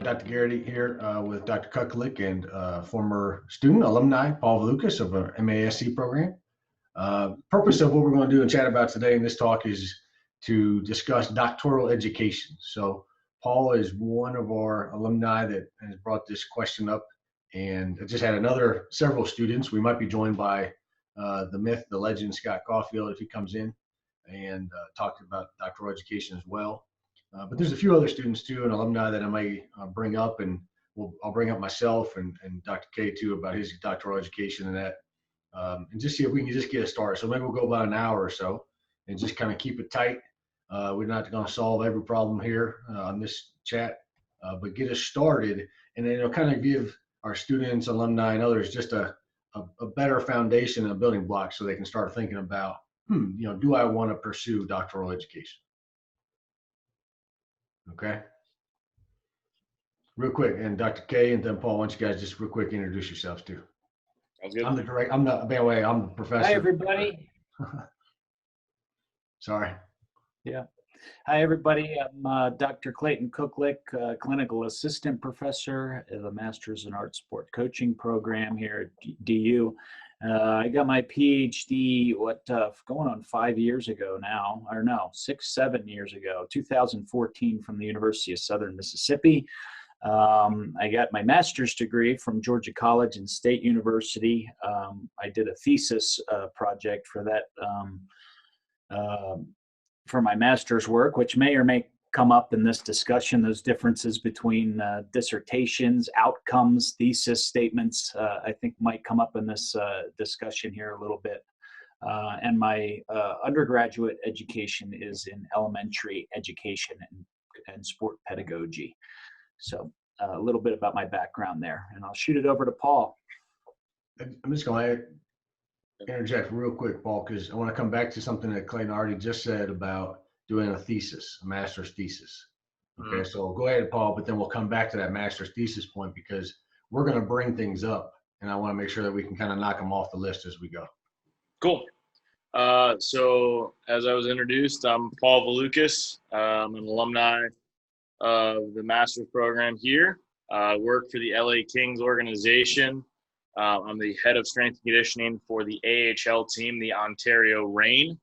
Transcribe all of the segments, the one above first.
Dr. Garrity here with Dr. Kuklik and former student alumni Paul Lucas of our MASC program. Purpose of what we're going to do and chat about today in this talk is to discuss doctoral education. So Paul is one of our alumni that has brought this question up, and I just had several students. We might be joined by the myth, the legend, Scott Caulfield, if he comes in, and talked about doctoral education as well. But there's a few other students too, and alumni that I might bring up, and I'll bring up myself and Dr. K too about his doctoral education and that, and just see if we can just get a start. So maybe we'll go about an hour or so and just kind of keep it tight. We're not going to solve every problem here on this chat, but get us started, and then it'll kind of give our students, alumni, and others just a better foundation and a building block so they can start thinking about, do I want to pursue doctoral education? Okay. Real quick, and Dr. K and then Paul, why don't you guys just real quick introduce yourselves too? Sounds good. I'm the director. I'm not, by the way, I'm the professor. Hi, everybody. Sorry. Yeah. Hi, everybody. I'm Dr. Clayton Kuklik, clinical assistant professor at the Masters in Art Sport Coaching program here at DU. I got my PhD, going on 5 years ago now, or no, 7 years ago, 2014 from the University of Southern Mississippi. I got my master's degree from Georgia College and State University. I did a thesis project for that, for my master's work, which may or may come up in this discussion, those differences between dissertations, outcomes, thesis statements, I think might come up in this discussion here a little bit. And my undergraduate education is in elementary education and sport pedagogy. So a little bit about my background there, and I'll shoot it over to Paul. I'm just going to interject real quick, Paul, because I want to come back to something that Clayton already just said about doing a thesis, a master's thesis. Okay, so go ahead, Paul, but then we'll come back to that master's thesis point because we're going to bring things up, and I want to make sure that we can kind of knock them off the list as we go. Cool. So as I was introduced, I'm Paul Valukas. I'm an alumni of the master's program here. I work for the LA Kings organization. I'm the head of strength and conditioning for the AHL team, the Ontario Reign,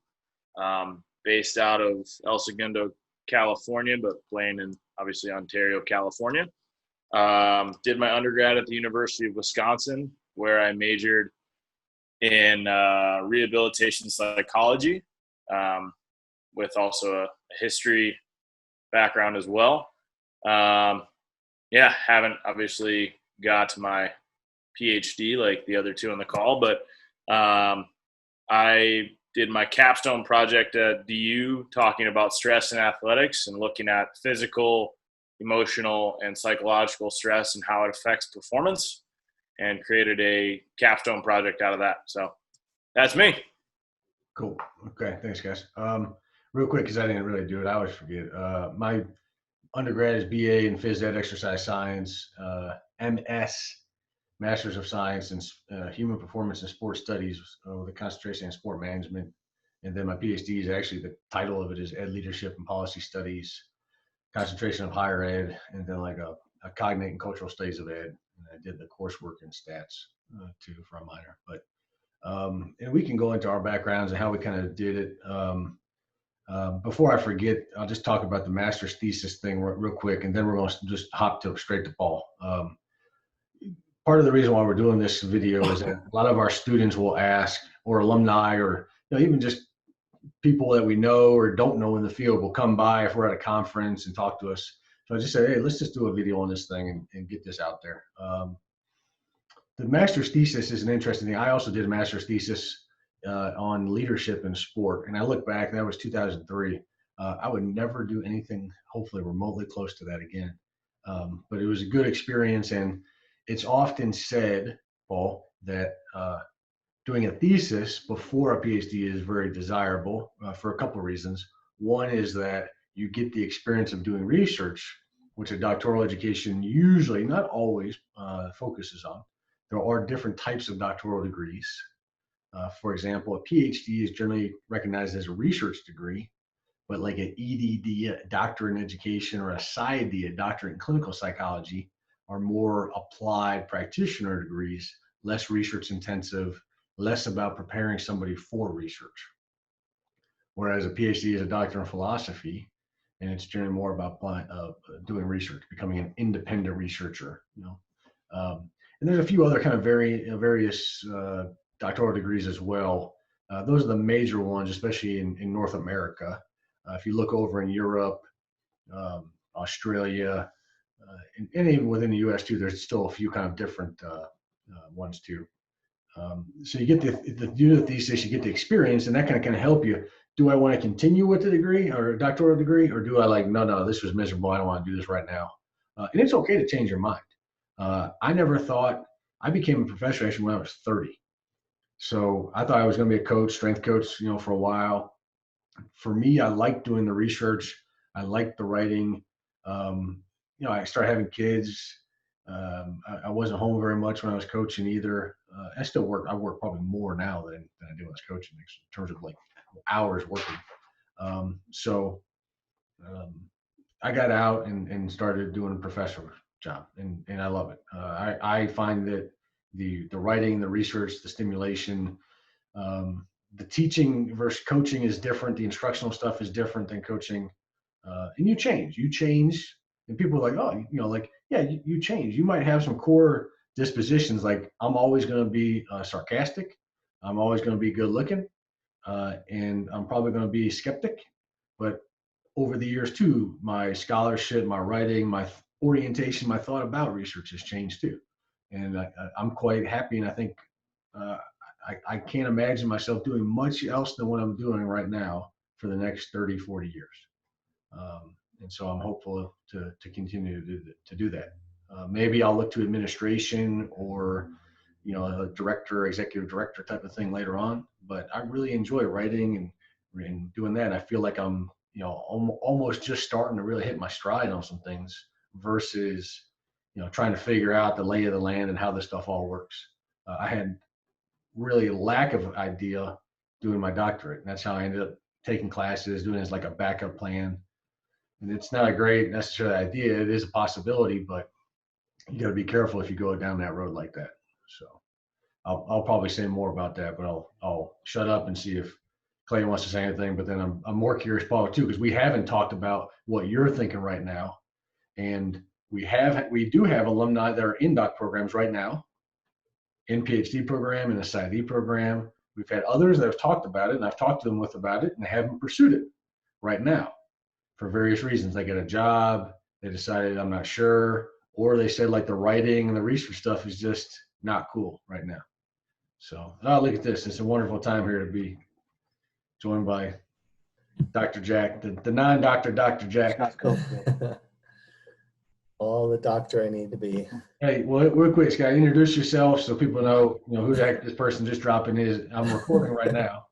based out of El Segundo, California, but playing in obviously Ontario, California. Did my undergrad at the University of Wisconsin, where I majored in rehabilitation psychology, with also a history background as well. Haven't obviously got my PhD like the other two on the call, but I did my capstone project at DU talking about stress in athletics and looking at physical, emotional, and psychological stress and how it affects performance, and created a capstone project out of that. So that's me. Cool. Okay. Thanks, guys. Real quick, because I didn't really do it. I always forget. My undergrad is BA in Phys Ed Exercise Science, MS, Masters of Science in Human Performance and Sport Studies with a concentration in sport management. And then my PhD is actually, the title of it is Ed Leadership and Policy Studies, concentration of higher ed, and then like a cognate and cultural studies of ed. And I did the coursework and stats too for a minor. But and we can go into our backgrounds and how we kind of did it. Before I forget, I'll just talk about the master's thesis thing real quick, and then we're going to just hop straight to Paul. Part of the reason why we're doing this video is that a lot of our students will ask, or alumni, or even just people that we know or don't know in the field will come by if we're at a conference and talk to us. So I just say, hey, let's just do a video on this thing and get this out there. The master's thesis is an interesting thing. I also did a master's thesis on leadership in sport, and I look back, that was 2003. I would never do anything hopefully remotely close to that again, but it was a good experience. And it's often said, Paul, that doing a thesis before a PhD is very desirable for a couple of reasons. One is that you get the experience of doing research, which a doctoral education usually, not always, focuses on. There are different types of doctoral degrees. For example, a PhD is generally recognized as a research degree, but like an EDD, a doctorate in education, or a PsyD, a doctorate in clinical psychology, are more applied practitioner degrees, less research intensive, less about preparing somebody for research. Whereas a PhD is a doctor in philosophy, and it's generally more about doing research, becoming an independent researcher. And there's a few other kind of various doctoral degrees as well. Those are the major ones, especially in North America. If you look over in Europe, Australia, and even within the U.S. too, there's still a few kind of different ones too. So you get the do the thesis, you get the experience, and that kind of help you. Do I want to continue with the degree or a doctoral degree, or do I like, no, this was miserable, I don't want to do this right now? And it's okay to change your mind. I never thought, I became a professor actually when I was 30. So I thought I was going to be a coach, strength coach, for a while. For me, I liked doing the research. I liked the writing. I started having kids. I wasn't home very much when I was coaching either. I still work. I work probably more now than I do when I was coaching in terms of like hours working. So I got out and started doing a professor job, and I love it. I find that the writing, the research, the stimulation, the teaching versus coaching is different. The instructional stuff is different than coaching. And you change, and people are like, oh, yeah, you change. You might have some core dispositions. Like I'm always going to be sarcastic. I'm always going to be good looking. And I'm probably going to be skeptic, but over the years too, my scholarship, my writing, my orientation, my thought about research has changed too. And I'm quite happy. And I think I can't imagine myself doing much else than what I'm doing right now for the next 30, 40 years. And so I'm hopeful to continue to do that. Maybe I'll look to administration or, a director, executive director type of thing later on. But I really enjoy writing and doing that. I feel like I'm, almost just starting to really hit my stride on some things versus, trying to figure out the lay of the land and how this stuff all works. I had really lack of idea doing my doctorate. And that's how I ended up taking classes, doing it as like a backup plan. And it's not a great necessarily idea. It is a possibility, but you got to be careful if you go down that road like that. So I'll probably say more about that, but I'll shut up and see if Clay wants to say anything. But then I'm more curious, Paul, too, because we haven't talked about what you're thinking right now, and we do have alumni that are in doc programs right now, in PhD program, in a PsyD program. We've had others that have talked about it, and I've talked to them about it, and they haven't pursued it right now for various reasons. They get a job, they decided I'm not sure, or they said like the writing and the research stuff is just not cool right now. So look at this. It's a wonderful time here to be joined by Dr. Jack, the non-doctor Dr. Jack. All the doctor I need to be. Hey, well, real quick, Scott, introduce yourself so people know, who the heck this person just dropping is. I'm recording right now.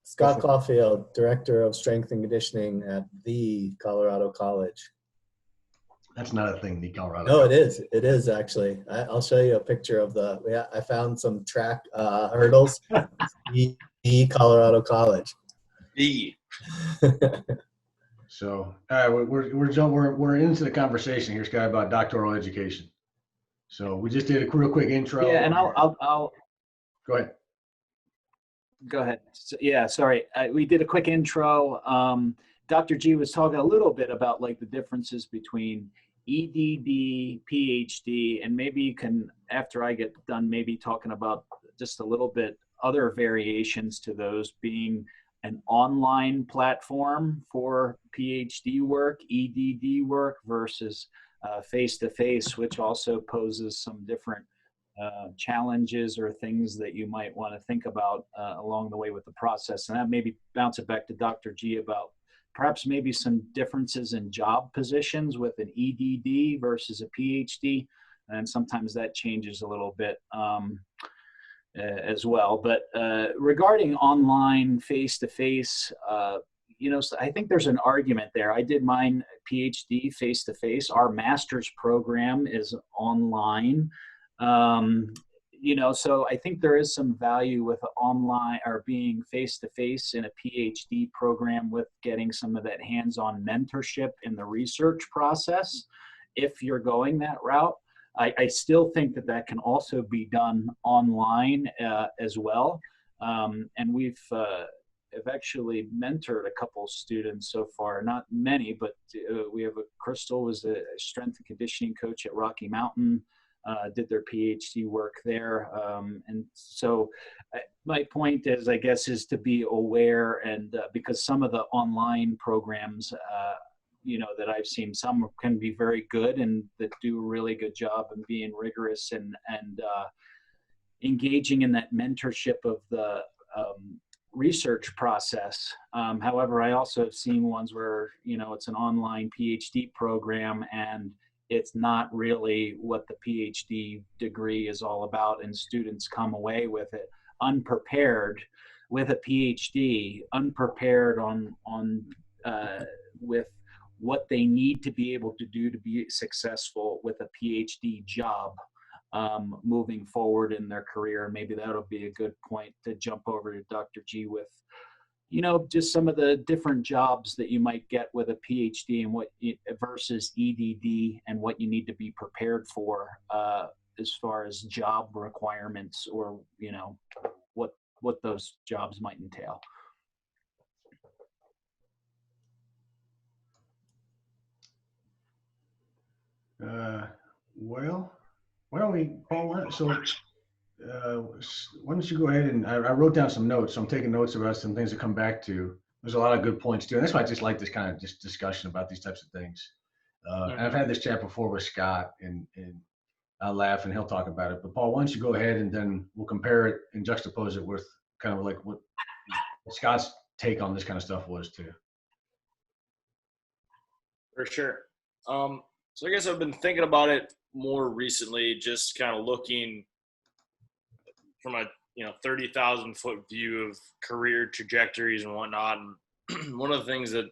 Scott Caulfield, Director of Strength and Conditioning at the Colorado College. That's not a thing, the Colorado. No, it is. It is actually. I'll show you a picture of I found some track hurdles. The Colorado College. So, all right, we're into the conversation here, Scott, about doctoral education. So we just did a real quick intro. Yeah, and I'll go ahead. Go ahead. Yeah, sorry. We did a quick intro. Dr. G was talking a little bit about like the differences between EDD, PhD, and maybe you can, after I get done, maybe talking about just a little bit other variations to those, being an online platform for PhD work, EDD work, versus face-to-face, which also poses some different challenges or things that you might want to think about along the way with the process. And that maybe bounce it back to Dr. G about perhaps maybe some differences in job positions with an EDD versus a PhD. And sometimes that changes a little bit as well. But regarding online face-to-face, I think there's an argument there. I did mine PhD face-to-face. Our master's program is online. you know, so I think there is some value with online or being face-to-face in a PhD program with getting some of that hands-on mentorship in the research process if you're going that route. I still think that that can also be done online as well. And I've actually mentored a couple students so far, not many, but we have Crystal was a strength and conditioning coach at Rocky Mountain, did their PhD work there. And so my point is, I guess, is to be aware, and because some of the online programs, you know, that I've seen, some can be very good and that do a really good job in being rigorous and engaging in that mentorship of the research process. However, I also have seen ones where, you know, it's an online PhD program and it's not really what the PhD degree is all about, and students come away with it unprepared with a PhD, unprepared with what they need to be able to do to be successful with a PhD job moving forward in their career. Maybe that'll be a good point to jump over to Dr. G with, you know, just some of the different jobs that you might get with a PhD and what versus EDD and what you need to be prepared for as far as job requirements, or, you know, what those jobs might entail. Well, why don't we, Paul, why don't you go ahead, and I wrote down some notes, so I'm taking notes about some things to come back to. There's a lot of good points too, and that's why I just like this kind of just discussion about these types of things. And I've had this chat before with Scott, and I'll laugh and he'll talk about it. But Paul, why don't you go ahead and then we'll compare it and juxtapose it with kind of like what Scott's take on this kind of stuff was too. For sure. So I guess I've been thinking about it more recently, just kind of looking from a 30,000 foot view of career trajectories and whatnot. And one of the things that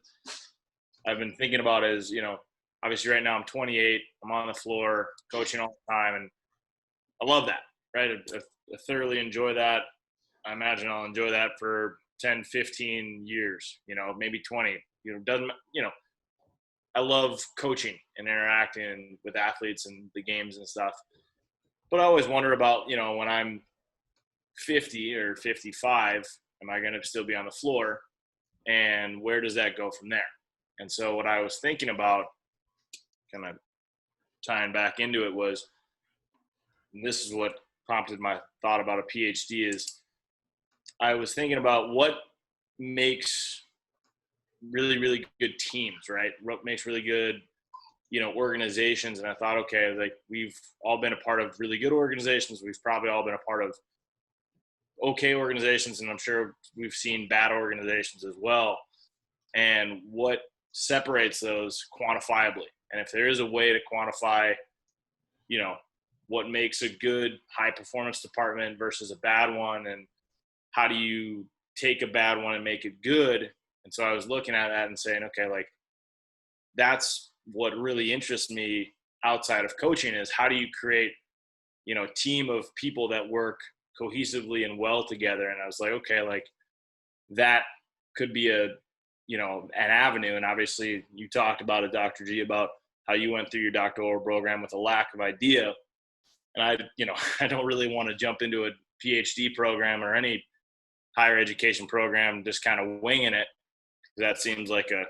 I've been thinking about is, you know, obviously right now I'm 28, I'm on the floor coaching all the time, and I love that, right? I thoroughly enjoy that. I imagine I'll enjoy that for 10, 15 years, you know, maybe 20, I love coaching and interacting with athletes and the games and stuff. But I always wonder about, you know, when I'm 50 or 55, am I going to still be on the floor? And where does that go from there? And so what I was thinking about, kind of tying back into it, was, and this is what prompted my thought about a PhD, is I was thinking about what makes really, really good teams, right? What makes really good, you know, organizations. And I thought, okay, like, we've all been a part of really good organizations. We've probably all been a part of okay organizations, and I'm sure we've seen bad organizations as well. And what separates those quantifiably? And if there is a way to quantify, you know, what makes a good high performance department versus a bad one, and how do you take a bad one and make it good? And so I was looking at that and saying, okay, like, that's what really interests me outside of coaching, is how do you create, you know, a team of people that work cohesively and well together. And I was like, okay, like, that could be an avenue. And obviously you talked about it, Dr. G, about how you went through your doctoral program with a lack of idea. And I don't really want to jump into a PhD program or any higher education program just kind of winging it. That seems like a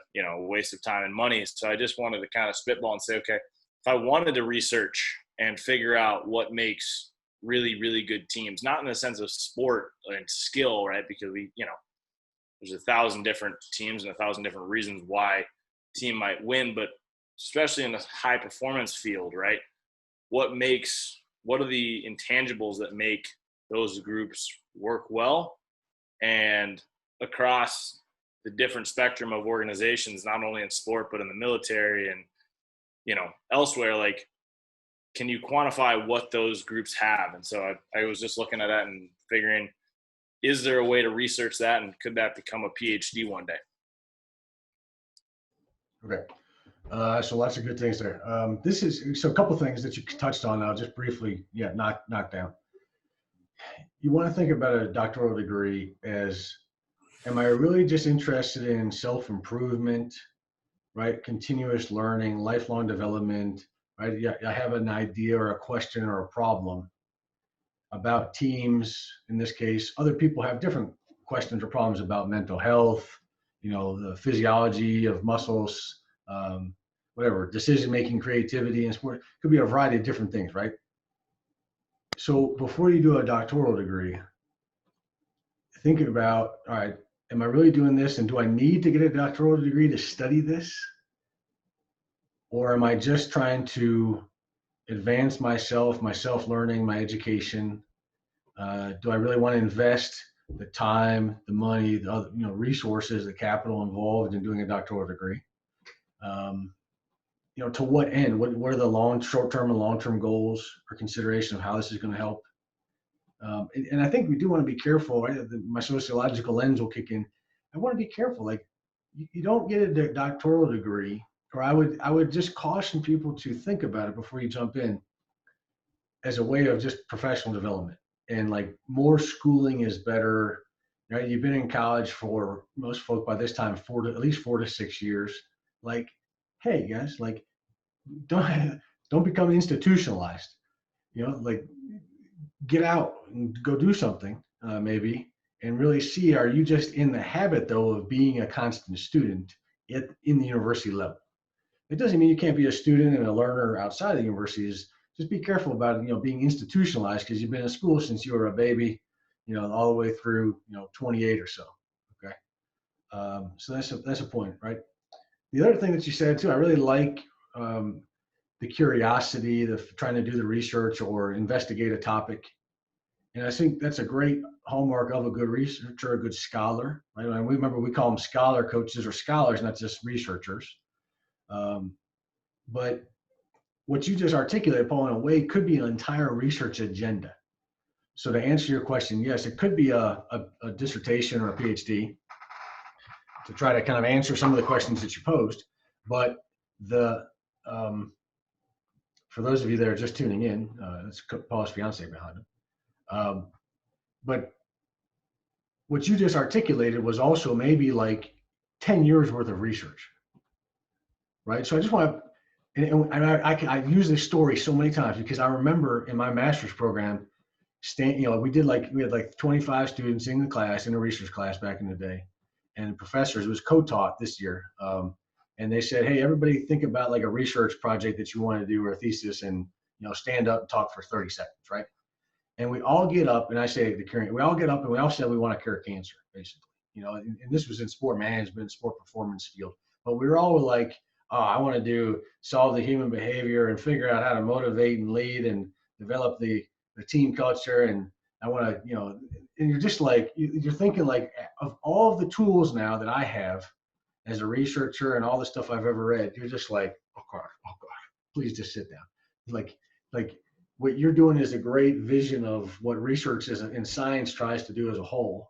waste of time and money. So I just wanted to kind of spitball and say, okay, if I wanted to research and figure out what makes really, really good teams, not in the sense of sport and skill, right? Because there's 1,000 different teams and 1,000 different reasons why a team might win, but especially in the high performance field, right? What are the intangibles that make those groups work well? And across the different spectrum of organizations, not only in sport, but in the military and, elsewhere, like, can you quantify what those groups have? And so I was just looking at that and figuring, is there a way to research that? And could that become a PhD one day? Okay. So lots of good things there. So a couple things that you touched on, I'll just briefly, knock down. you want to think about a doctoral degree as, am I really just interested in self-improvement, right? Continuous learning, lifelong development, right? Yeah, I have an idea or a question or a problem about teams. In this case, other people have different questions or problems about mental health, the physiology of muscles, whatever, decision-making, creativity, and sport. It could be a variety of different things, right? So before you do a doctoral degree, think about, all right, am I really doing this? And do I need to get a doctoral degree to study this? Or am I just trying to advance myself, my self-learning, my education? Do I really want to invest the time, the money, the other, resources, the capital involved in doing a doctoral degree? To what end? What are the short-term and long-term goals or consideration of how this is going to help? And I think we do want to be careful, right? My sociological lens will kick in. I want to be careful. Like, you don't get a doctoral degree, or I would just caution people to think about it before you jump in, as a way of just professional development. And like, more schooling is better, right? You've been in college for most folk by this time, at least 4 to 6 years. Like, hey guys, like, don't become institutionalized. Like, get out and go do something, maybe, and really see, are you just in the habit though of being a constant student in the university level? It doesn't mean you can't be a student and a learner outside the universities. Just be careful about being institutionalized, because you've been in school since you were a baby, all the way through 28 or so. Okay, so that's a point, right? The other thing that you said too, I really like, the curiosity, the trying to do the research or investigate a topic. And I think that's a great hallmark of a good researcher, a good scholar, right? And we call them scholar coaches or scholars, not just researchers. But what you just articulated, Paul, in a way, could be an entire research agenda. So to answer your question, yes, it could be a dissertation or a PhD to try to kind of answer some of the questions that you posed. But for those of you that are just tuning in, that's Paul's fiance behind him. But what you just articulated was also maybe like 10 years worth of research, right? So I just want to, and I use this story so many times, because I remember in my master's program, we had like 25 students in the class, in a research class back in the day, and professors, it was co-taught this year. And they said, hey, everybody think about like a research project that you want to do, or a thesis, and stand up and talk for 30 seconds, right? And we all get up, and I say we all get up and we all said we want to cure cancer, basically. And this was in sport management, sport performance field. But we were all like, oh, I want to solve the human behavior and figure out how to motivate and lead and develop the team culture. And I want to, and you're just like, you're thinking like, of all of the tools now that I have as a researcher and all the stuff I've ever read, you're just like, oh God, please just sit down. Like what you're doing is a great vision of what research is and science tries to do as a whole.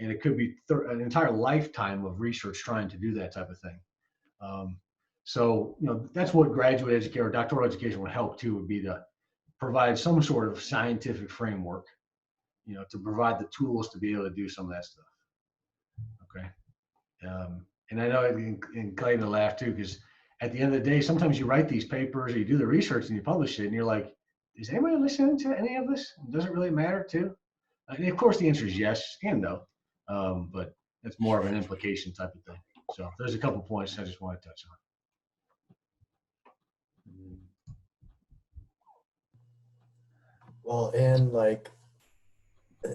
And it could be an entire lifetime of research trying to do that type of thing. So, that's what graduate education or doctoral education would help too, would be to provide some sort of scientific framework, to provide the tools to be able to do some of that stuff. Okay. And I know, and Clayton will laugh too, because at the end of the day, sometimes you write these papers or you do the research and you publish it and you're like, is anybody listening to any of this? Does it really matter too? And of course the answer is yes and no, but it's more of an implication type of thing. So there's a couple points I just want to touch on. Well, and like,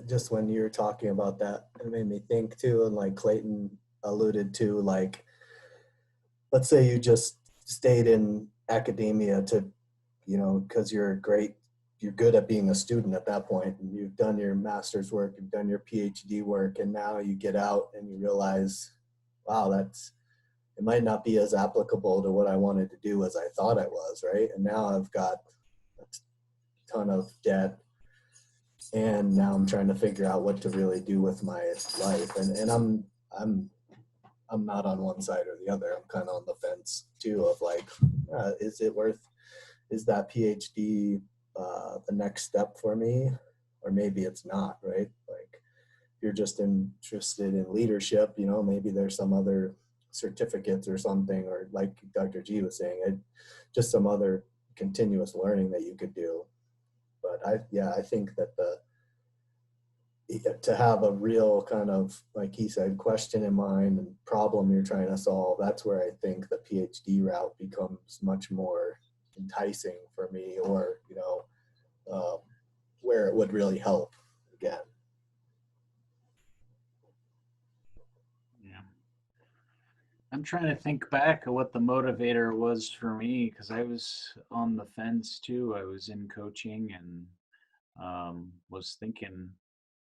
just when you were talking about that, it made me think too, and like Clayton alluded to, like, let's say you just stayed in academia to, because you're good at being a student at that point, and you've done your master's work, you've done your PhD work, and now you get out and you realize, wow, it might not be as applicable to what I wanted to do as I thought I was, right? And now I've got a ton of debt, and now I'm trying to figure out what to really do with my life. And I'm not on one side or the other. I'm kind of on the fence too, of like, is that PhD the next step for me? or maybe it's not, right? Like if you're just interested in leadership, you know, maybe there's some other certificates or something, or like Dr. G was saying, just some other continuous learning that you could do. But I think that to have a real kind of, like he said, question in mind and problem you're trying to solve, that's where I think the PhD route becomes much more enticing for me, or, you know, where it would really help again. Yeah. I'm trying to think back of what the motivator was for me, because I was on the fence too. I was in coaching and was thinking,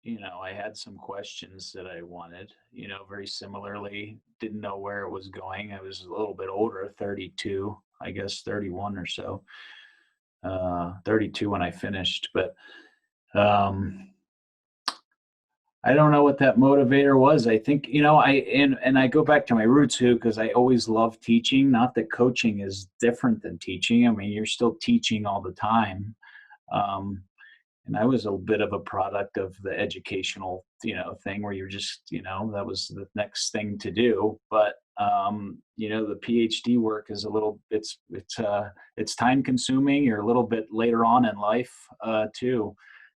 you know, I had some questions that I wanted, you know, very similarly, didn't know where it was going. I was a little bit older, 32, I guess 31 or so, 32 when I finished, but um, I don't know what that motivator was. I think, you know, and I go back to my roots too, because I always loved teaching. Not that coaching is different than teaching. I mean, you're still teaching all the time. Um, and I was a bit of a product of the educational, you know, thing where you're just, you know, that was the next thing to do. But you know, the PhD work is a little, it's time consuming. You're a little bit later on in life too.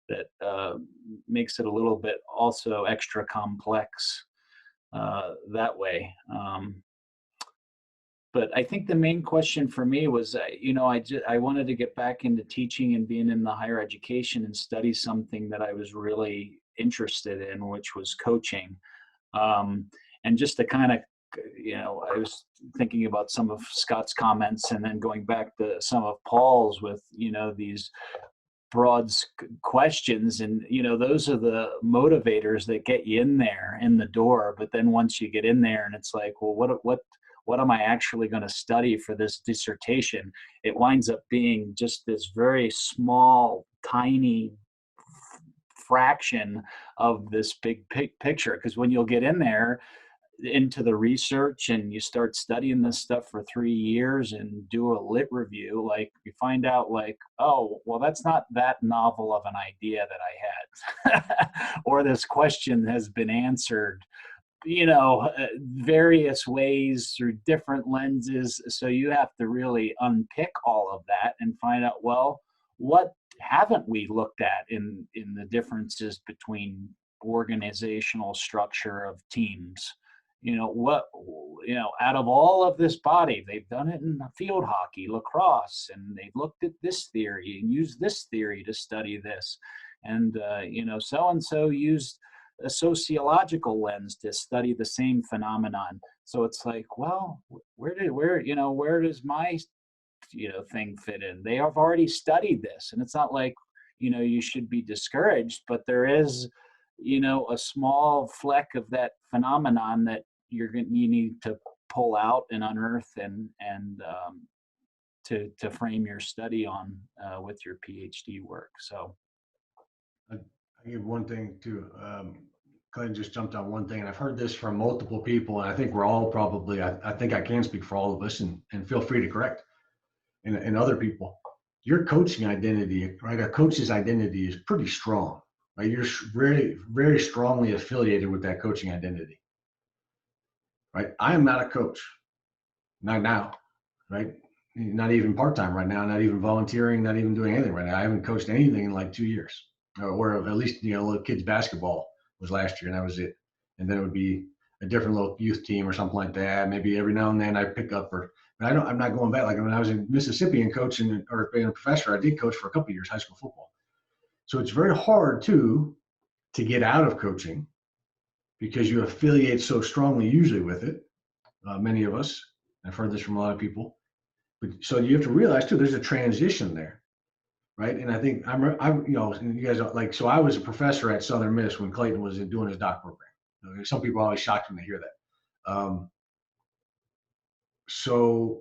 That makes it a little bit also extra complex that way. But I think the main question for me was, you know, I wanted to get back into teaching and being in the higher education and study something that I was really interested in, which was coaching. And just to kind of, you know, I was thinking about some of Scott's comments and then going back to some of Paul's with, you know, these broad questions, and you know, those are the motivators that get you in there in the door. But then once you get in there and it's like, well, what am I actually going to study for this dissertation? It winds up being just this very small, tiny fraction of this big picture. Because when you'll get in there into the research and you start studying this stuff for 3 years and do a lit review, like you find out like, oh, well, that's not that novel of an idea that I had. Or this question has been answered, you know, various ways through different lenses. So you have to really unpick all of that and find out, well, what haven't we looked at in the differences between organizational structure of teams? You know, what, you know, out of all of this body, they've done it in field hockey, lacrosse, and they've looked at this theory and used this theory to study this. And, you know, so-and-so used a sociological lens to study the same phenomenon. So it's like, well, where does my, you know, thing fit in? They have already studied this. And it's not like, you know, you should be discouraged, but there is, you know, a small fleck of that phenomenon that you need to pull out and unearth and to frame your study on with your PhD work. So I give one thing too. Clayton just jumped on one thing, and I've heard this from multiple people, and I think we're all probably, I think I can speak for all of us, and feel free to correct and other people. Your coaching identity, right? A coach's identity is pretty strong, right? You're very, very strongly affiliated with that coaching identity, right? I am not a coach, not now, right? Not even part-time right now, not even volunteering, not even doing anything right now. I haven't coached anything in like 2 years, or at least, you know, little kids basketball was last year, and that was it. And then it would be a different little youth team or something like that. Maybe every now and then I pick up, but I'm not going back. Like when I was in Mississippi and coaching or being a professor, I did coach for a couple of years, high school football. So it's very hard to get out of coaching because you affiliate so strongly usually with it. Many of us, I've heard this from a lot of people. But so you have to realize too, there's a transition there, right? And I think I'm you know, you guys are like, so I was a professor at Southern Miss when Clayton was doing his doc program. You know, some people are always shocked when they hear that. So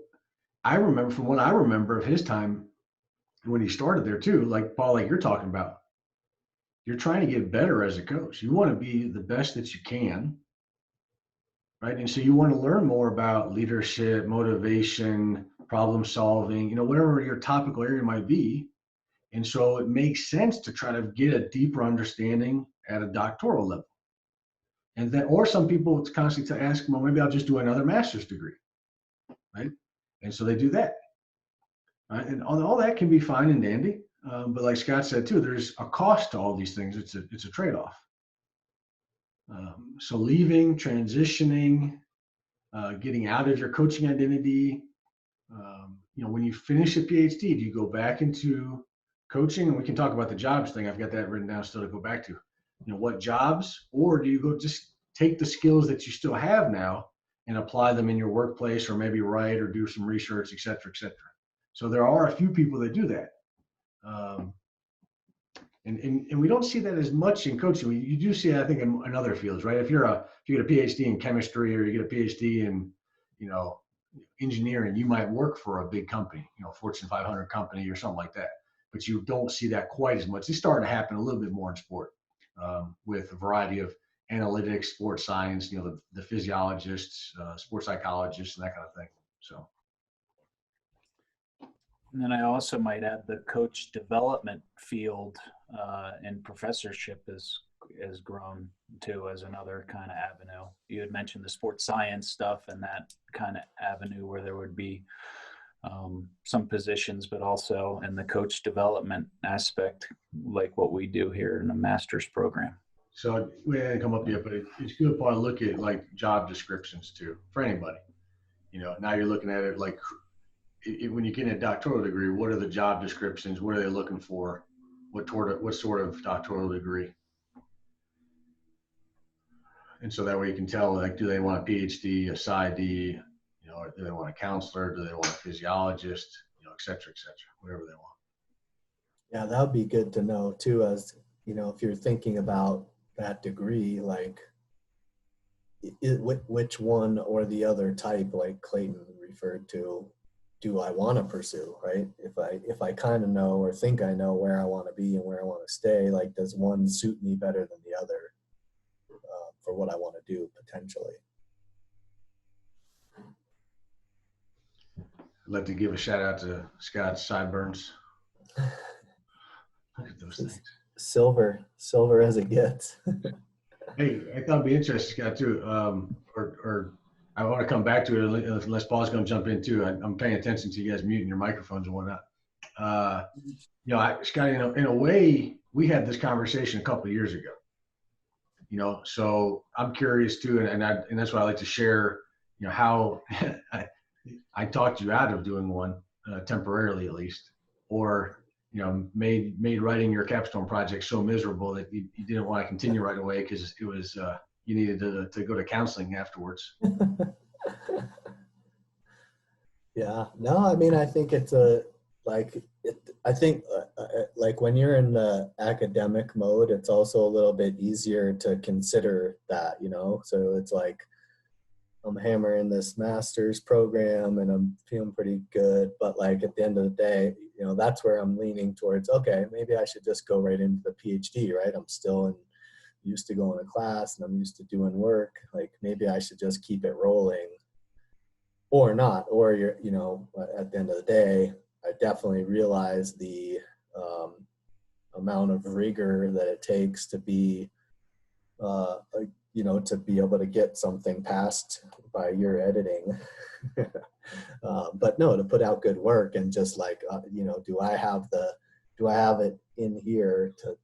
I remember, from what I remember of his time when he started there too, like Paul, like you're talking about, you're trying to get better as a coach. You want to be the best that you can, right? And so you want to learn more about leadership, motivation, problem solving, you know, whatever your topical area might be. And so it makes sense to try to get a deeper understanding at a doctoral level. And then, or some people, it's constantly to ask, well, maybe I'll just do another master's degree, right? And so they do that. Right? And all that can be fine and dandy. But like Scott said too, there's a cost to all these things. It's a trade-off. So leaving, transitioning, getting out of your coaching identity. When you finish a PhD, do you go back into coaching? And we can talk about the jobs thing. I've got that written down still to go back to. What jobs, or do you go just take the skills that you still have now and apply them in your workplace, or maybe write or do some research, et cetera, et cetera. So there are a few people that do that. And we don't see that as much in coaching. You do see it, I think, in other fields, right? If you get a PhD in chemistry, or you get a PhD in, engineering, you might work for a big company, Fortune 500 company or something like that. But you don't see that quite as much. It's starting to happen a little bit more in sport, with a variety of analytics, sports science, the physiologists, sports psychologists, and that kind of thing. So. And then I also might add the coach development field and professorship has grown too as another kind of avenue. You had mentioned the sports science stuff and that kind of avenue where there would be some positions, but also in the coach development aspect, like what we do here in the master's program. So we hadn't come up yet, but it's good to look at like job descriptions too for anybody. Now you're looking at it like when you get a doctoral degree, what are the job descriptions? What are they looking for? What sort of doctoral degree? And so that way you can tell, like, do they want a PhD, a PsyD, or do they want a counselor? Do they want a physiologist, et cetera, whatever they want. Yeah, that would be good to know too, as, if you're thinking about that degree, like which one or the other type, like Clayton referred to, do I want to pursue, right? If I kind of know or think I know where I want to be and where I want to stay, like, does one suit me better than the other for what I want to do potentially? I'd like to give a shout out to Scott's sideburns. Look at those things. Silver as it gets. Hey, I thought it'd be interesting, Scott, too. Or I want to come back to it unless Paul's going to jump in too. I'm paying attention to you guys muting your microphones and whatnot. Scott, in a way, we had this conversation a couple of years ago. So I'm curious too, and that's why I like to share, how I talked you out of doing one temporarily, at least, or made writing your capstone project so miserable that you didn't want to continue right away because it was you needed to go to counseling afterwards. Yeah, no, I mean, I think it's I think like when you're in the academic mode, it's also a little bit easier to consider that, so it's like, I'm hammering this master's program and I'm feeling pretty good, but like at the end of the day, that's where I'm leaning towards, okay, maybe I should just go right into the PhD, right? I'm still used to going to class and I'm used to doing work. Like, maybe I should just keep it rolling or not, or at the end of the day, I definitely realize the amount of rigor that it takes to be, to be able to get something passed by your editing. But no, to put out good work and just like, do I have it in here to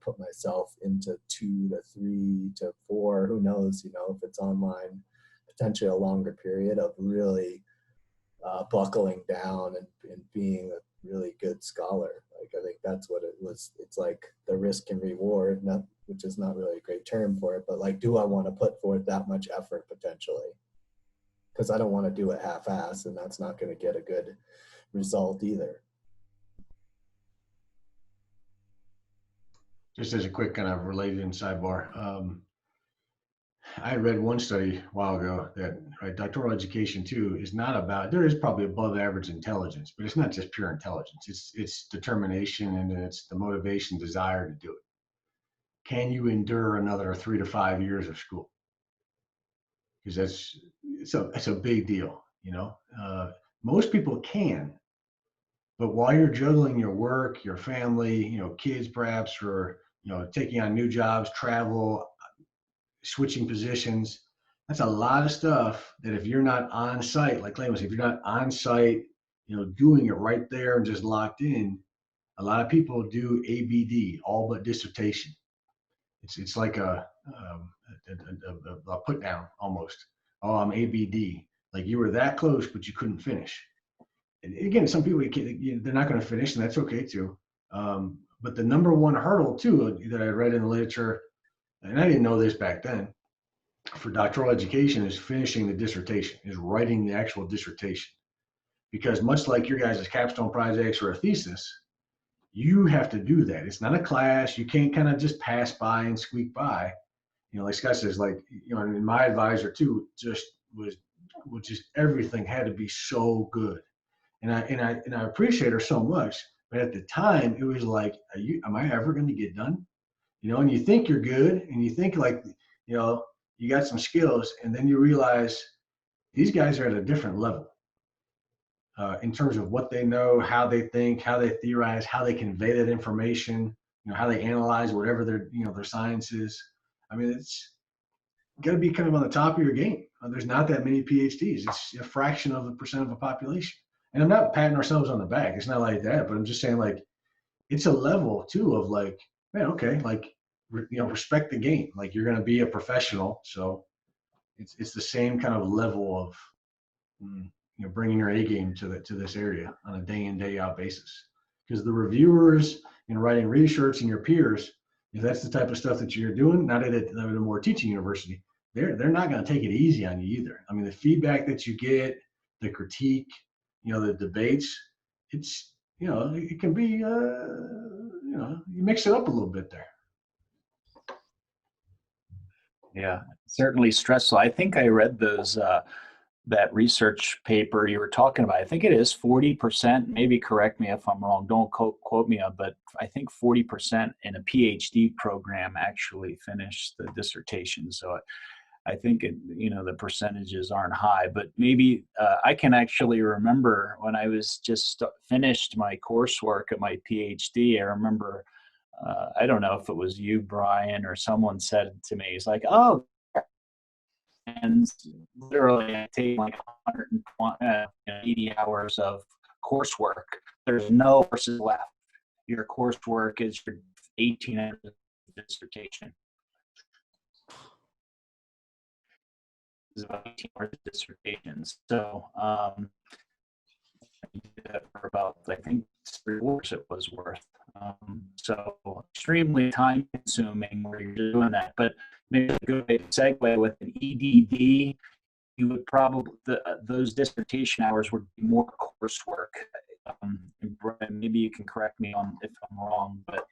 put myself into 2 to 3 to 4, who knows, if it's online, potentially a longer period of really buckling down and being a really good scholar. Like, I think that's what it was. It's like the risk and reward, which is not really a great term for it, but like, do I want to put forth that much effort potentially? Because I don't want to do it half-assed, and that's not going to get a good result either. Just as a quick kind of related sidebar, I read one study a while ago that doctoral education too is not about, there is probably above average intelligence, but it's not just pure intelligence. It's determination, and it's the motivation, desire to do it. Can you endure another 3 to 5 years of school? Because it's a big deal. Most people can, But while you're juggling your work, your family, kids perhaps, or, taking on new jobs, travel, switching positions, that's a lot of stuff that if you're not on site, like Clay was saying, if you're not on site, doing it right there and just locked in, a lot of people do ABD, all but dissertation. It's like a put down almost. Oh, I'm ABD. Like you were that close, but you couldn't finish. And again, some people they're not going to finish, and that's okay too. But the number one hurdle too that I read in the literature, and I didn't know this back then, for doctoral education is finishing the dissertation, is writing the actual dissertation. Because much like your guys' capstone projects or a thesis, you have to do that. It's not a class. You can't kind of just pass by and squeak by. Like Scott says, and my advisor too, just was just everything had to be so good. And I appreciate her so much. But at the time, it was like, am I ever going to get done? And you think you're good, and you think you got some skills, and then you realize these guys are at a different level in terms of what they know, how they think, how they theorize, how they convey that information, how they analyze whatever their science is. I mean, it's got to be kind of on the top of your game. There's not that many PhDs. It's a fraction of the percent of the population. And I'm not patting ourselves on the back. It's not like that, but I'm just saying it's a level too of man, okay, respect the game. Like you're going to be a professional. So it's the same kind of level of, bringing your A game to this area on a day in, day out basis. Because the reviewers and writing research and your peers, if that's the type of stuff that you're doing, not at a more teaching university, they're not going to take it easy on you either. I mean, the feedback that you get, the critique, the debates, it's, it can be, you mix it up a little bit there. Yeah, certainly stressful. I think I read those that research paper you were talking about. I think it is 40%. Maybe correct me if I'm wrong. Don't quote me on, but I think 40% in a PhD program actually finish the dissertation. So I think the percentages aren't high, but maybe I can actually remember when I was just finished my coursework at my PhD. I remember. I don't know if it was you, Brian, or someone said to me, he's like, oh, and literally I take 180 hours of coursework. There's no courses left. Your coursework is your 18 hours of dissertation. It's about 18 hours of dissertation. So I did that for about, I think, 3 hours it was worth. So extremely time consuming where you're doing that, but maybe a good way to segue with an EDD, you would probably, those dissertation hours would be more coursework. Maybe you can correct me if I'm wrong, but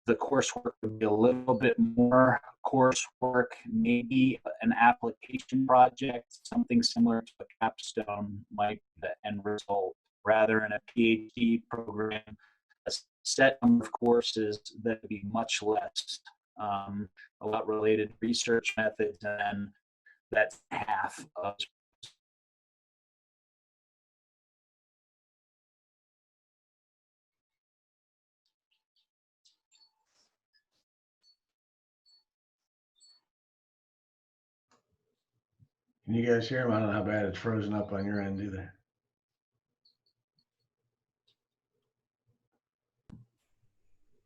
the coursework would be a little bit more coursework, maybe an application project, something similar to a capstone might be the end result, rather than a PhD program. A set number of courses that would be much less, a lot related to research methods, and then that's half of. Can you guys hear him? I don't know how bad it's frozen up on your end either.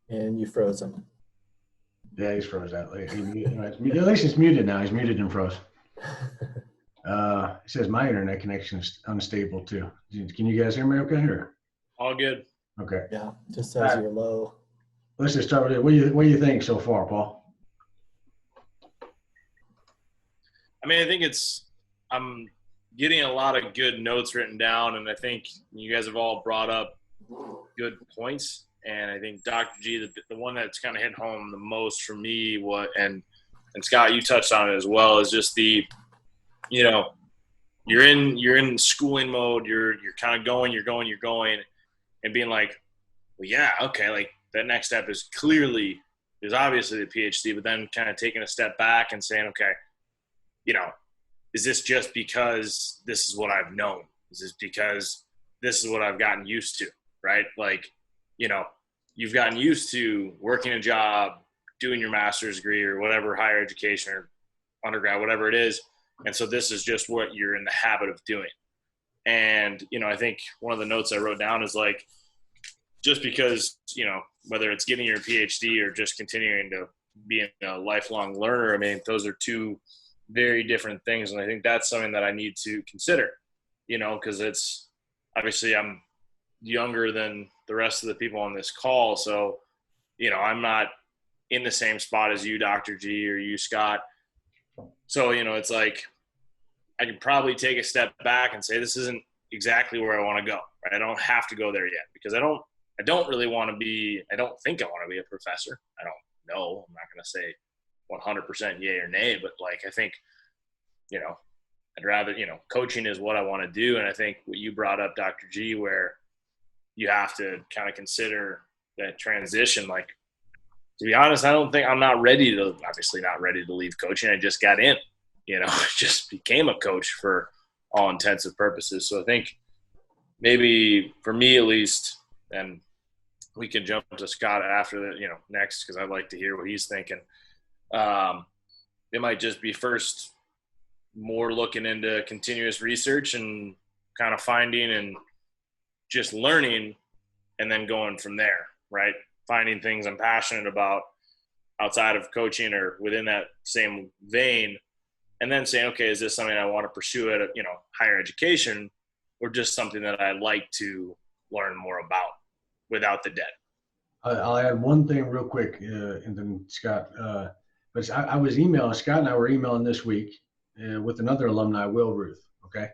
And you froze him. Yeah, he's froze out. At least it's muted now. He's muted and froze. It says my internet connection is unstable too. Can you guys hear me okay here? All good. Okay. Yeah, just says you're low. Let's just start with it. What do you think so far, Paul? I mean, I think I'm getting a lot of good notes written down, and I think you guys have all brought up good points. And I think Dr. G, the one that's kind of hit home the most for me, and Scott, you touched on it as well, is just you're in schooling mode. You're kind of going, and being like, well, yeah, okay, like that next step is obviously the PhD, but then kind of taking a step back and saying, okay, is this just because this is what I've known? Is this because this is what I've gotten used to, right? Like, you know, you've gotten used to working a job, doing your master's degree or whatever, higher education or undergrad, whatever it is. And so this is just what you're in the habit of doing. And, you know, I think one of the notes I wrote down is like, just because, you know, whether it's getting your PhD or just continuing to be a lifelong learner, I mean, those are two very different things. And I think that's something that I need to consider, you know, because it's obviously I'm younger than the rest of the people on this call. So, you know, I'm not in the same spot as you, Dr. G, or you, Scott. So, you know, it's like I could probably take a step back and say, this isn't exactly where I want to go. Right? I don't have to go there yet because I don't really want to be, I don't think I want to be a professor. I don't know. I'm not going to say 100% yay or nay, but like, I think, you know, I'd rather, you know, coaching is what I want to do. And I think what you brought up, Dr. G, where you have to kind of consider that transition. Like, to be honest, I'm not ready to, obviously not ready to leave coaching. I just got in, you know, just became a coach for all intents and purposes. So I think maybe for me at least, and we can jump to Scott after the, you know, next, because I'd like to hear what he's thinking. It might just be first more looking into continuous research and kind of finding and just learning and then going from there, right? Finding things I'm passionate about outside of coaching or within that same vein, and then saying, okay, is this something I want to pursue at, you know, higher education, or just something that I like to learn more about without the debt? I'll add one thing real quick, and then Scott. But I was emailing, Scott and I were emailing this week with another alumni, Will Ruth, okay?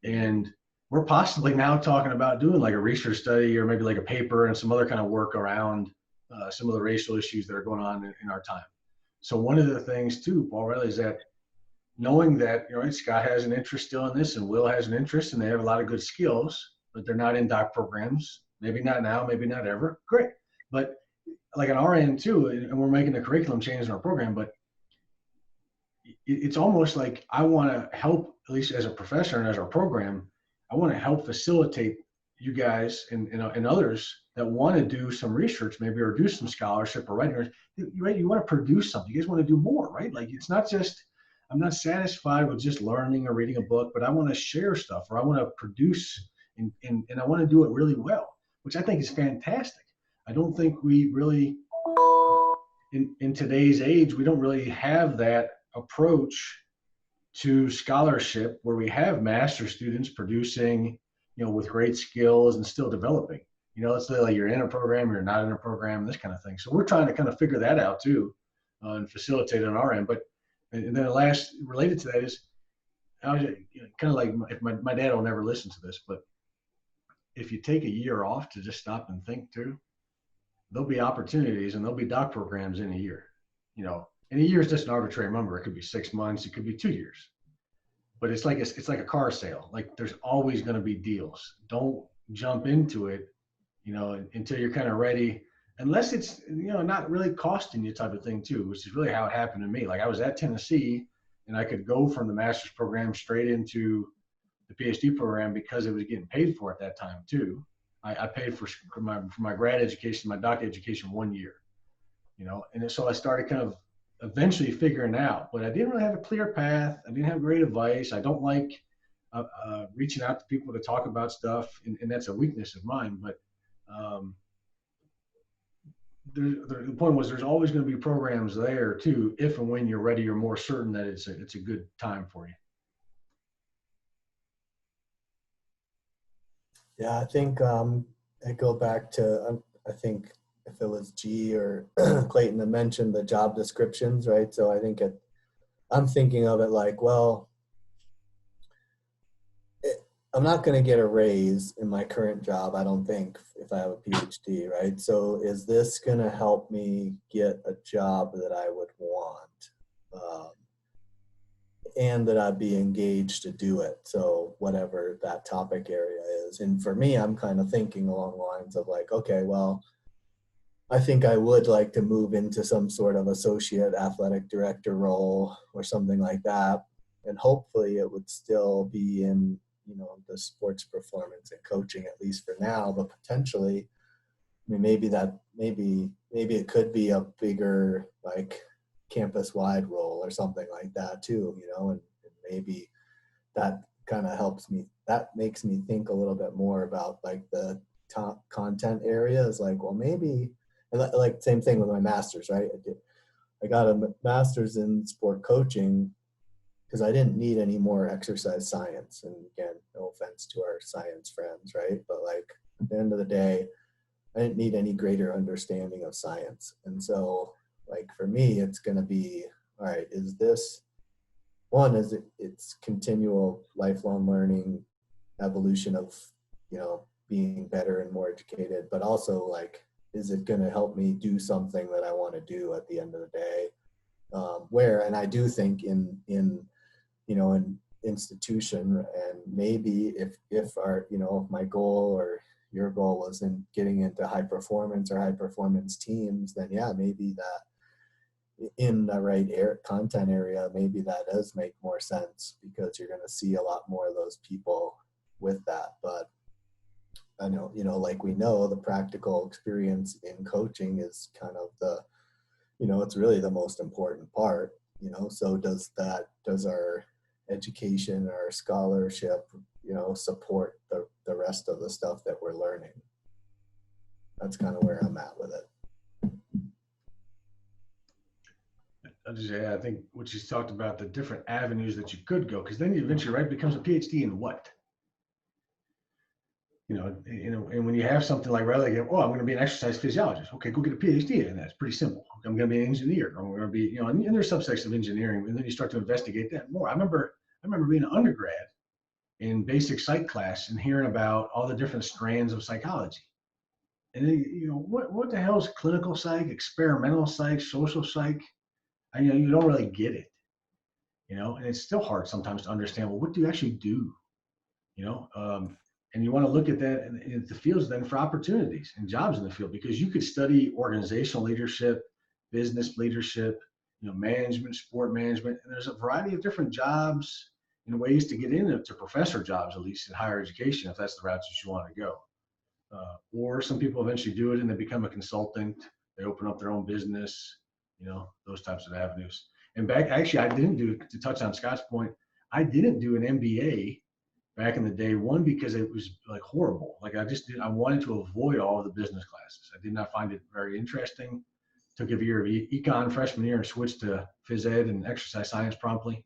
And we're possibly now talking about doing like a research study or maybe like a paper and some other kind of work around some of the racial issues that are going on in our time. So one of the things too, Paul Riley, is that knowing that, you know, Scott has an interest still in this and Will has an interest and they have a lot of good skills, but they're not in doc programs. Maybe not now, maybe not ever. Great. But like on our end too, and we're making the curriculum change in our program, but it's almost like I want to help, at least as a professor and as our program, I want to help facilitate you guys and others that want to do some research maybe, or do some scholarship or writing. Right? You want to produce something. You guys want to do more, right? Like it's not just, I'm not satisfied with just learning or reading a book, but I want to share stuff, or I want to produce and I want to do it really well, which I think is fantastic. I don't think we really, in today's age, we don't really have that approach to scholarship where we have master students producing, you know, with great skills and still developing. You know, it's like you're in a program, you're not in a program, this kind of thing. So we're trying to kind of figure that out too, and facilitate on our end. But and then the last related to that is, I was kind of like, if my dad will never listen to this, but if you take a year off to just stop and think too, there'll be opportunities and there'll be doc programs in a year, you know. And a year is just an arbitrary number. It could be 6 months, it could be 2 years. But it's like a car sale. Like there's always going to be deals. Don't jump into it, you know, until you're kind of ready, unless it's, you know, not really costing you type of thing too, which is really how it happened to me. Like I was at Tennessee and I could go from the master's program straight into the PhD program because it was getting paid for at that time too. I paid for my grad education, my doc education 1 year, you know, and so I started kind of eventually figuring out, but I didn't really have a clear path. I didn't have great advice. I don't like reaching out to people to talk about stuff, and that's a weakness of mine. But the point was, there's always going to be programs there too, if and when you're ready, you're more certain that it's a good time for you. Yeah, I think I go back to, I think if it was G or Clayton that mentioned the job descriptions, right? So I think I'm thinking of it like, well, I'm not going to get a raise in my current job, I don't think, if I have a PhD, right? So is this going to help me get a job that I would want? And that I'd be engaged to do it. So whatever that topic area is. And for me, I'm kind of thinking along the lines of like, okay, well, I think I would like to move into some sort of associate athletic director role or something like that. And hopefully it would still be in, the sports performance and coaching, at least for now, but potentially, I mean, maybe it could be a bigger like campus-wide role or something like that too, and maybe that kind of makes me think a little bit more about like the top content areas. Like, well, maybe, and like same thing with my master's, right? I got a master's in sport coaching because I didn't need any more exercise science. And again, no offense to our science friends, right? But like at the end of the day, I didn't need any greater understanding of science. And so like for me, it's going to be, all right, is this one, is it's continual lifelong learning, evolution of, being better and more educated, but also like, is it going to help me do something that I want to do at the end of the day? And I do think in an institution, and maybe if our, if my goal or your goal was in getting into high performance teams, then yeah, maybe that in the right content area, maybe that does make more sense because you're going to see a lot more of those people with that. But I know, like we know, the practical experience in coaching is kind of it's really the most important part, so does our education, our scholarship, support the rest of the stuff that we're learning. That's kind of where I'm at with it. I'll just say, I think what she's talked about, the different avenues that you could go, because then you eventually, right, becomes a PhD in what? And when you have something like, rather like, oh, I'm going to be an exercise physiologist. Okay, go get a PhD in that. It's pretty simple. I'm going to be an engineer. I'm going to be, and there's subsects of engineering, and then you start to investigate that more. I remember being an undergrad in basic psych class and hearing about all the different strands of psychology. And then, what the hell is clinical psych, experimental psych, social psych? You don't really get it, and it's still hard sometimes to understand, well, what do you actually do? And you want to look at that in the fields then for opportunities and jobs in the field, because you could study organizational leadership, business leadership, management, sport management, and there's a variety of different jobs and ways to get into professor jobs, at least in higher education, if that's the route that you want to go. Or some people eventually do it and they become a consultant. They open up their own business, those types of avenues. And actually, I didn't do, to touch on Scott's point, I didn't do an MBA back in the day, one, because it was like horrible. Like I wanted to avoid all of the business classes. I did not find it very interesting. Took a year of econ freshman year and switched to phys ed and exercise science promptly.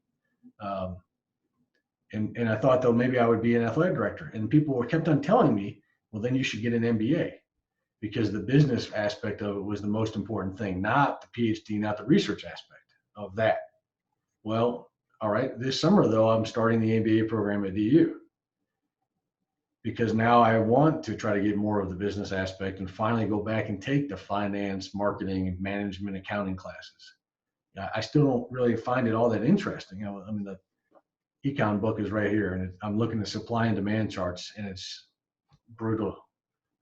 And I thought, though, maybe I would be an athletic director. And people kept on telling me, well, then you should get an MBA, because the business aspect of it was the most important thing, not the PhD, not the research aspect of that. Well, all right, this summer, though, I'm starting the MBA program at DU, because now I want to try to get more of the business aspect and finally go back and take the finance, marketing, management, accounting classes. I still don't really find it all that interesting. The econ book is right here, and I'm looking at supply and demand charts, and it's brutal.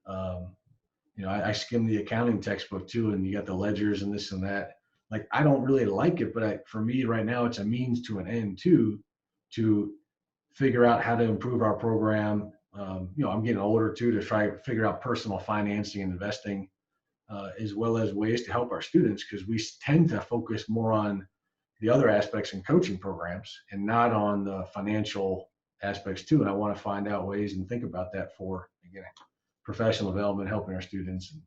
I skim the accounting textbook too, and you got the ledgers and this and that. Like, I don't really like it, but for me right now, it's a means to an end too, to figure out how to improve our program. I'm getting older too, to try to figure out personal financing and investing, as well as ways to help our students, because we tend to focus more on the other aspects in coaching programs and not on the financial aspects too. And I want to find out ways and think about that for, again, professional development, helping our students, and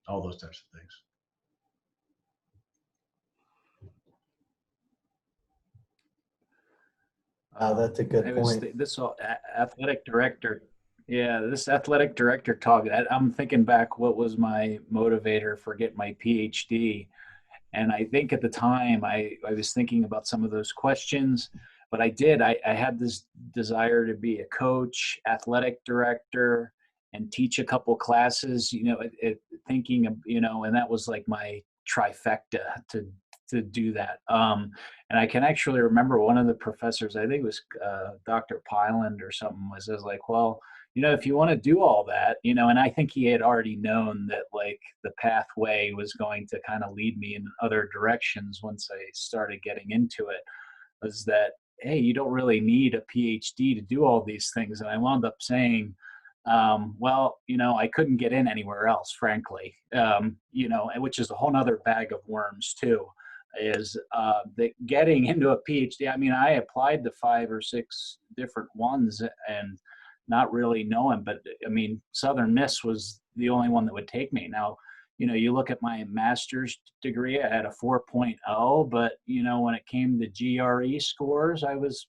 all those types of things. That's a good point. This athletic director, this athletic director talk, I'm thinking back, what was my motivator for getting my PhD? And I think at the time I was thinking about some of those questions, but I had this desire to be a coach, athletic director, and teach a couple classes, thinking of, and that was like my trifecta to do that. And I can actually remember one of the professors, I think it was Dr. Pyland or something, was like, well, if you want to do all that, and I think he had already known that like the pathway was going to kind of lead me in other directions once I started getting into it, was that, hey, you don't really need a PhD to do all these things. And I wound up saying, well, I couldn't get in anywhere else, frankly, which is a whole nother bag of worms too, is that getting into a PhD. I mean, I applied to 5 or 6 different ones and not really knowing, but I mean, Southern Miss was the only one that would take me. Now, you look at my master's degree, I had a 4.0, but when it came to GRE scores, I was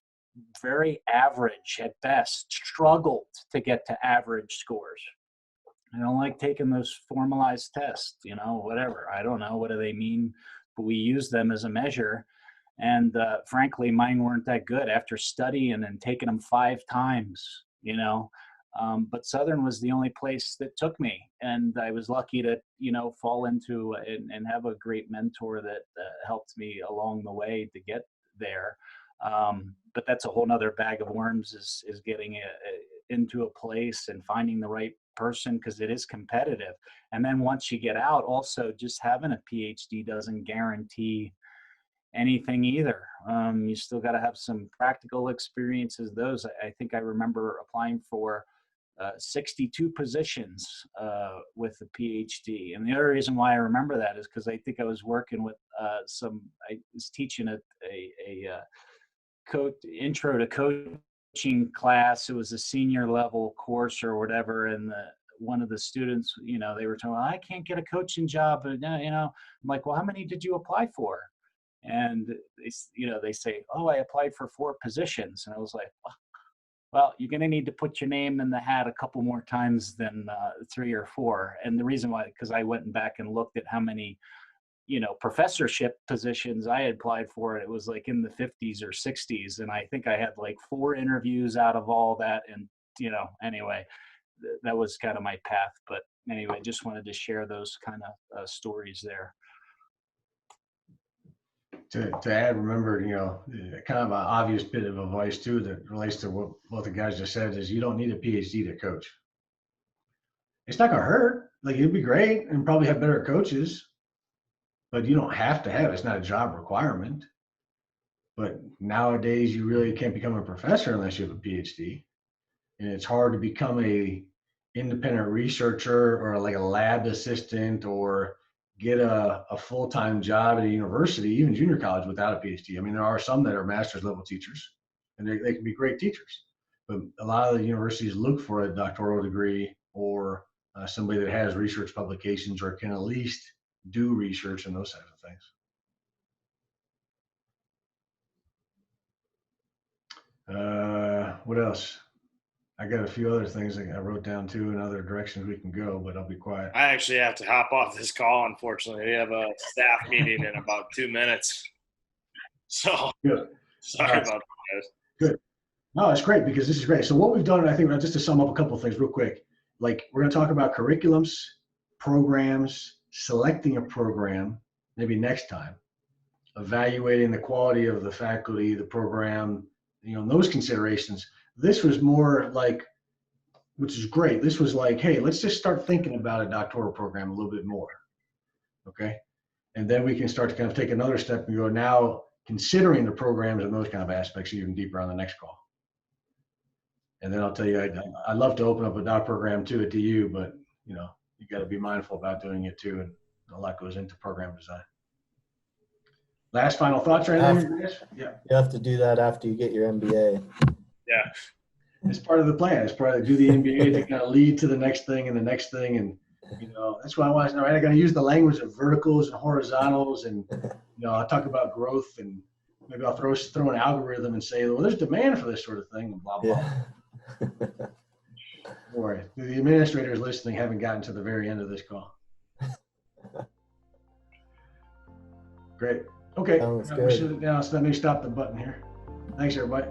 very average at best, struggled to get to average scores. I don't like taking those formalized tests, whatever. I don't know, what do they mean? But we use them as a measure. And frankly, mine weren't that good after studying and taking them 5 times, but Southern was the only place that took me. And I was lucky to, fall into and have a great mentor that helped me along the way to get there. But that's a whole nother bag of worms, is getting into a place and finding the right person, because it is competitive. And then once you get out, also just having a PhD doesn't guarantee anything either. You still got to have some practical experiences. Those, I think I remember applying for 62 positions with a PhD. And the other reason why I remember that is because I think I was working with I was teaching a intro to coaching class. It was a senior level course or whatever. And one of the students, they were telling me, I can't get a coaching job. But, I'm like, well, how many did you apply for? And they say, oh, I applied for 4 positions. And I was like, well, you're going to need to put your name in the hat a couple more times than 3 or 4. And the reason why, because I went back and looked at how many, professorship positions I had applied for. It was like in the 50s or 60s. And I think I had like 4 interviews out of all that. And, anyway, that was kind of my path. But anyway, just wanted to share those kind of stories there. To add, remember, kind of an obvious bit of advice too that relates to what both the guys just said is you don't need a PhD to coach. It's not gonna hurt. Like, it'd be great and probably have better coaches, but you don't have to have it. It's not a job requirement. But nowadays, you really can't become a professor unless you have a PhD, and it's hard to become a independent researcher or like a lab assistant or get a full-time job at a university, even junior college, without a PhD. I mean, there are some that are master's level teachers, and they can be great teachers. But a lot of the universities look for a doctoral degree or somebody that has research publications or can at least do research and those types of things. What else? I got a few other things that I wrote down too, and other directions we can go, but I'll be quiet. I actually have to hop off this call, unfortunately. We have a staff meeting in about 2 minutes. So Good. Sorry about that, guys. Good. No, it's great, because this is great. So what we've done, I think, just to sum up a couple of things real quick, like we're going to talk about curriculums, programs, selecting a program, maybe next time, evaluating the quality of the faculty, the program, those considerations. This was more like, which is great. This was like, hey, let's just start thinking about a doctoral program a little bit more. Okay. And then we can start to kind of take another step and go, now considering the programs and those kind of aspects even deeper on the next call. And then I'll tell you, I'd love to open up a doc program too at DU, but you got to be mindful about doing it too. And a lot goes into program design. Last final thoughts right now? Yeah. You have to do that after you get your MBA. Yeah. It's part of the plan. It's part of do the MBA to kind of lead to the next thing and the next thing. And, that's why I want to know, right? I'm going to use the language of verticals and horizontals. And, I'll talk about growth, and maybe I'll throw an algorithm and say, well, there's demand for this sort of thing and blah, blah. Yeah. Don't worry. The administrators listening haven't gotten to the very end of this call. Great. Okay. Sounds We good. should, now let me stop the button here. Thanks, everybody.